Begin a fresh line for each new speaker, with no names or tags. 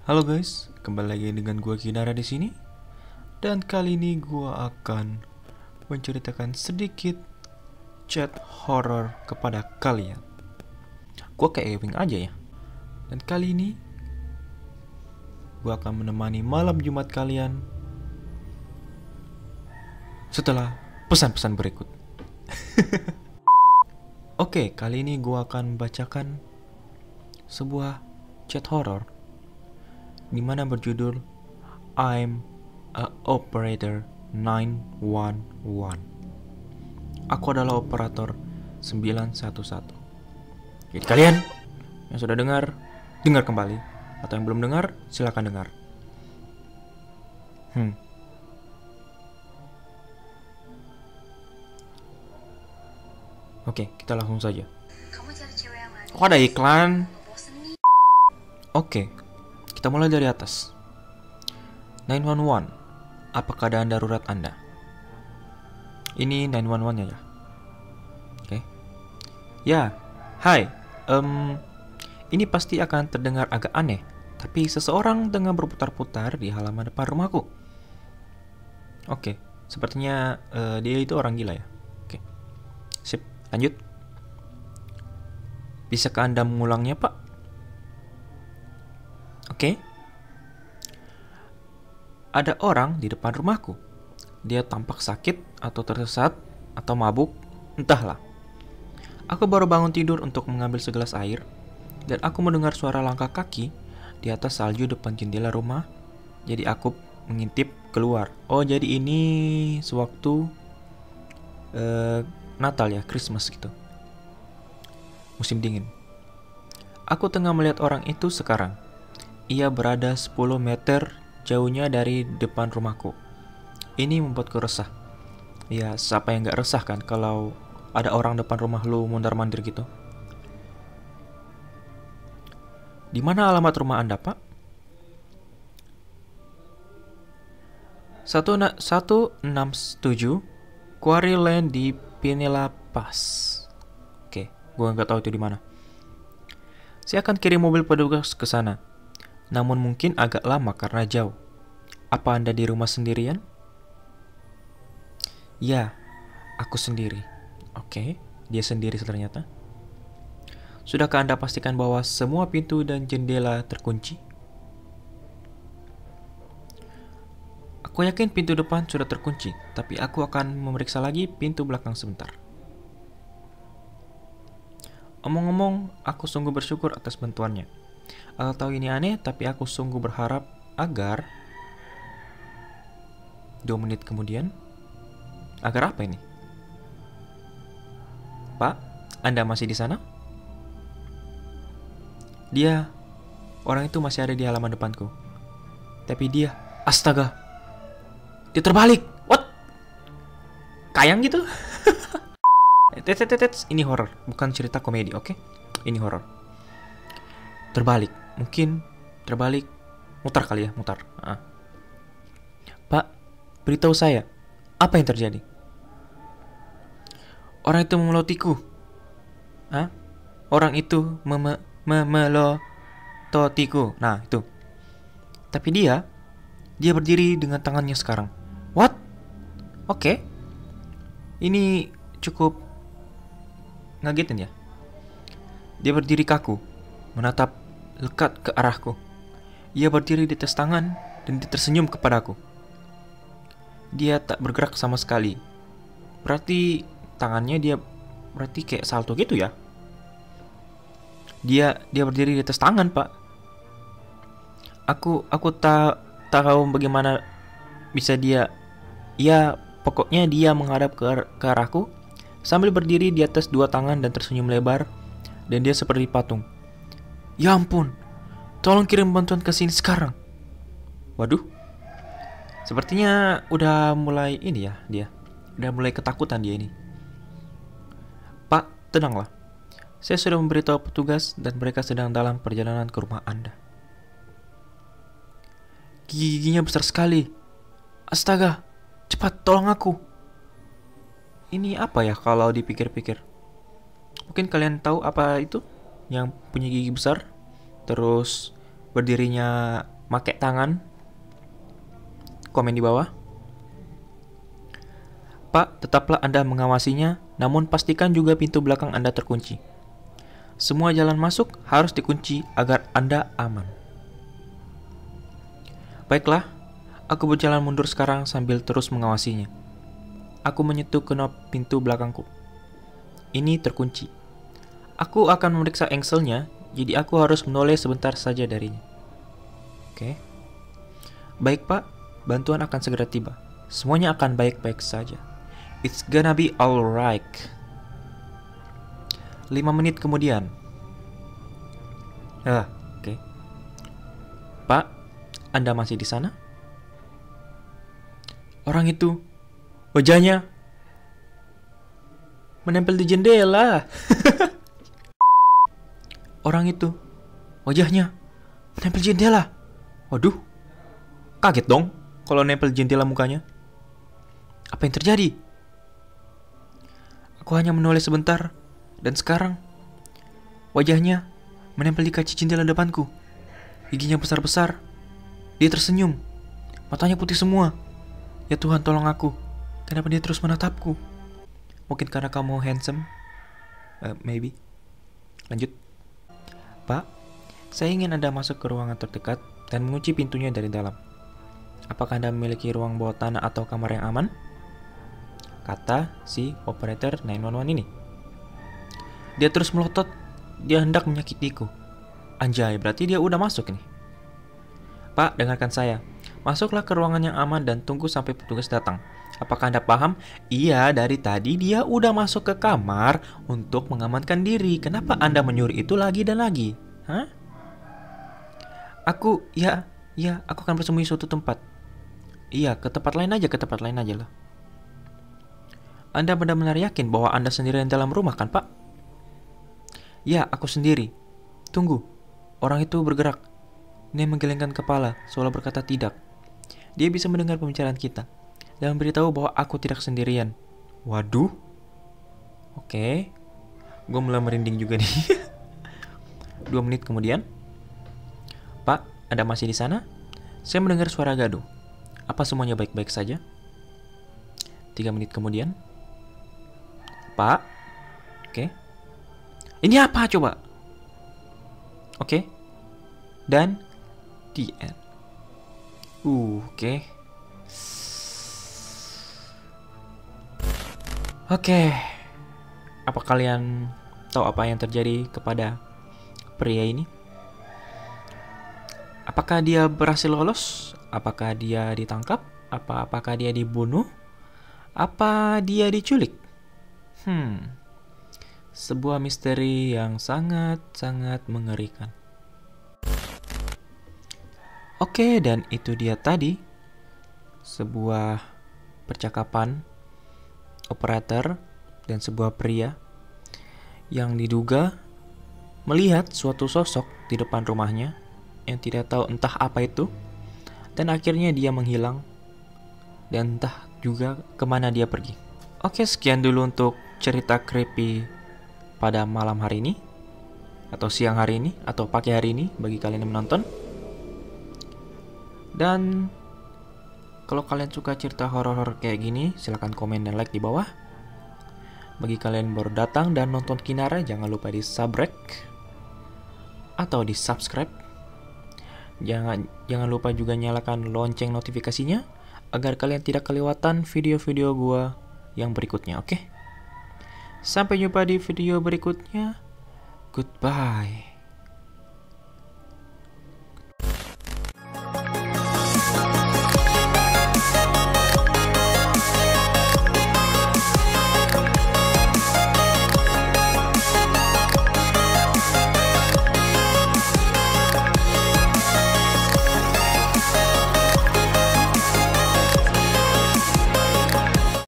Halo guys, kembali lagi dengan gua Kinara di sini. Dan kali ini gua akan menceritakan sedikit chat horror kepada kalian. Gua kayak Ewing aja ya. Dan kali ini gua akan menemani malam Jumat kalian setelah pesan-pesan berikut. Oke, kali ini gua akan membacakan sebuah chat horror dimana berjudul I'm a Operator 911. Aku adalah operator 911. Jadi kalian yang sudah dengar kembali. Atau yang belum dengar, silakan dengar. Oke, kita langsung saja.
Kamu cari cewek yang mana?
Kok ada iklan?
Bosen nih.
Oke, kita mulai dari atas. 911, apa keadaan darurat Anda? Ini 911-nya ya. Oke. Ya, hai. Ini pasti akan terdengar agak aneh, tapi seseorang tengah berputar-putar di halaman depan rumahku. Oke, sepertinya dia itu orang gila ya. Oke, sip, lanjut. Bisakah Anda mengulangnya, Pak? Oke. Ada orang di depan rumahku. Dia tampak sakit atau tersesat atau mabuk, entahlah. Aku baru bangun tidur untuk mengambil segelas air, dan aku mendengar suara langkah kaki di atas salju depan jendela rumah. Jadi aku mengintip keluar. Oh, jadi ini sewaktu Natal ya, Christmas gitu. Musim dingin. Aku tengah melihat orang itu sekarang. Ia berada 10 meter jauhnya dari depan rumahku. Ini membuatku resah. Ya, siapa yang gak resah kan kalau ada orang depan rumah lu mondar-mandir gitu. Di mana alamat rumah Anda, Pak? 167 Quarry Lane di Pinella Pass. Oke, gua nggak tahu itu di mana. Saya akan kirim mobil petugas ke sana. Namun mungkin agak lama karena jauh. Apa Anda di rumah sendirian? Ya, aku sendiri. Oke, dia sendiri ternyata. Sudahkah Anda pastikan bahwa semua pintu dan jendela terkunci? Aku yakin pintu depan sudah terkunci, tapi aku akan memeriksa lagi pintu belakang sebentar. Omong-omong, aku sungguh bersyukur atas bantuannya. Aku tahu ini aneh, tapi aku sungguh berharap agar 2 menit kemudian. Agar apa ini? Pak, Anda masih di sana? Dia, orang itu masih ada di halaman depanku. Tapi dia, astaga, dia terbalik. What? Kayang gitu? Ini horor, bukan cerita komedi, oke? Ini horor. Terbalik, mungkin terbalik, mutar kali ya, mutar. Pak, beritahu saya, apa yang terjadi? Orang itu memelotiku. Orang itu memelototiku. Nah, itu. Tapi dia berdiri dengan tangannya sekarang. What? Oke. Ini cukup ngagetin ya. Dia berdiri kaku, menatap lekat ke arahku. Ia berdiri di atas tangan dan dia tersenyum kepadaku. Dia tak bergerak sama sekali. Berarti tangannya dia berarti kayak salto gitu ya. Dia berdiri di atas tangan, Pak. Aku tak tahu bagaimana bisa dia. Ya, pokoknya dia menghadap ke arahku sambil berdiri di atas 2 tangan dan tersenyum lebar, dan dia seperti patung. Ya ampun, tolong kirim bantuan ke sini sekarang. Waduh, sepertinya udah mulai ini ya dia. Udah mulai ketakutan dia ini. Pak, tenanglah. Saya sudah memberitahu petugas dan mereka sedang dalam perjalanan ke rumah Anda. Giginya besar sekali. Astaga, cepat tolong aku. Ini apa ya kalau dipikir-pikir? Mungkin kalian tahu apa itu? Yang punya gigi besar, terus berdirinya pakai tangan. Komen di bawah. Pak, tetaplah Anda mengawasinya, namun pastikan juga pintu belakang Anda terkunci. Semua jalan masuk harus dikunci agar Anda aman. Baiklah, aku berjalan mundur sekarang sambil terus mengawasinya. Aku menyentuh knob pintu belakangku. Ini terkunci. Aku akan memeriksa engselnya, jadi aku harus menoleh sebentar saja darinya. Oke. Baik Pak, bantuan akan segera tiba. Semuanya akan baik-baik saja. It's gonna be alright. 5 menit kemudian. Oke. Pak, Anda masih di sana? Orang itu, wajahnya menempel di jendela. Orang itu, wajahnya menempel jendela. Waduh, kaget dong kalau nempel jendela mukanya. Apa yang terjadi? Aku hanya menoleh sebentar, dan sekarang wajahnya menempel di kaca jendela depanku. Giginya besar-besar. Dia tersenyum. Matanya putih semua. Ya Tuhan, tolong aku. Kenapa dia terus menatapku? Mungkin karena kamu handsome? Maybe. Lanjut. Pak, saya ingin Anda masuk ke ruangan terdekat dan mengunci pintunya dari dalam. Apakah Anda memiliki ruang bawah tanah atau kamar yang aman? Kata si operator 911 ini. Dia terus melotot. Dia hendak menyakitiku. Anjay, berarti dia udah masuk nih. Pak, dengarkan saya. Masuklah ke ruangan yang aman dan tunggu sampai petugas datang. Apakah Anda paham? Iya, dari tadi dia udah masuk ke kamar untuk mengamankan diri. Kenapa Anda menyuruh itu lagi dan lagi? Hah? Aku akan bersembunyi suatu tempat. Iya, ke tempat lain aja lah. Anda benar-benar yakin bahwa Anda sendirian dalam rumah kan, Pak? Ya, aku sendiri. Tunggu, orang itu bergerak. Dia menggelengkan kepala, seolah berkata tidak. Dia bisa mendengar pembicaraan kita dan memberitahu bahwa aku tidak sendirian. Waduh. Oke. Gue mulai merinding juga nih. 2 menit kemudian. Pak, Anda masih di sana? Saya mendengar suara gaduh. Apa semuanya baik-baik saja? 3 menit kemudian. Pak? Oke. Ini apa coba? Oke. Dan the end. Oke. Oke. Apa kalian tahu apa yang terjadi kepada pria ini? Apakah dia berhasil lolos? Apakah dia ditangkap? Apakah dia dibunuh? Apa dia diculik? Sebuah misteri yang sangat-sangat mengerikan. Oke, dan itu dia tadi sebuah percakapan operator dan sebuah pria yang diduga melihat suatu sosok di depan rumahnya yang tidak tahu entah apa itu, dan akhirnya dia menghilang dan entah juga kemana dia pergi. Oke, sekian dulu untuk cerita creepy pada malam hari ini, atau siang hari ini, atau pagi hari ini bagi kalian yang menonton. Dan kalau kalian suka cerita horor-horor kayak gini, silahkan komen dan like di bawah. Bagi kalian yang baru datang dan nonton Kinara, jangan lupa di subrek atau di subscribe. Jangan lupa juga nyalakan lonceng notifikasinya agar kalian tidak kelewatan video-video gua yang berikutnya, oke? Sampai jumpa di video berikutnya. Goodbye.